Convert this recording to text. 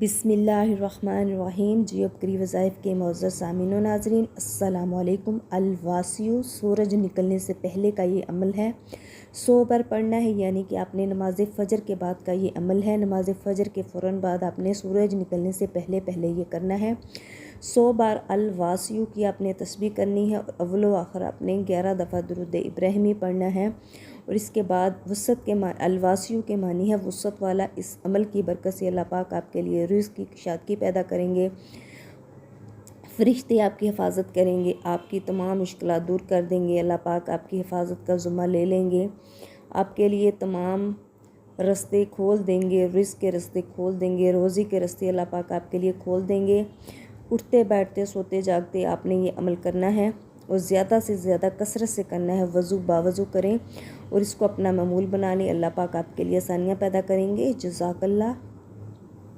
बिस्मिल्लाहिर्रहमानिर्रहीम। जियोब करी वज़ाइफ के मौज़ूद सामीन व नाज़रीन, अस्सलामु अलैकुम। अलवासियु, सूरज निकलने से पहले का ये अमल है। 100 बार पढ़ना है, यानी कि आपने नमाज फ़जर के बाद का ये अमल है। नमाज फ़जर के फ़ौरन बाद आपने सूरज निकलने से पहले पहले ये करना है। 100 बार अलवासियु की आपने तस्बीह करनी है और अव्वल व आखिर आपने 11 दफ़ा दुरूद इब्राहिमी पढ़ना है। और इसके बाद वसत के अलवासियु के मानी है वसत वाला। इस अमल की बरकत से अल्लाह पाक आपके लिए रिज़्क़ की शादगी पैदा करेंगे, फ़रिश्ते आपकी हिफाजत करेंगे, आपकी तमाम मुश्किलात दूर कर देंगे। अल्लाह पाक आपकी हिफाजत का ज़िम्मा ले लेंगे, आपके लिए तमाम रास्ते खोल देंगे, रिज़्क़ के रास्ते खोल देंगे, रोज़ी के रास्ते अल्लाह पाक आपके लिए खोल देंगे। उठते बैठते सोते जागते आपने ये अमल करना है और ज़्यादा से ज़्यादा कसरत से करना है। वज़ू बावज़ू करें और इसको अपना मामूल बना लें। अल्लाह पाक आपके लिए आसानियाँ पैदा करेंगे। जज़ाकल्लाह।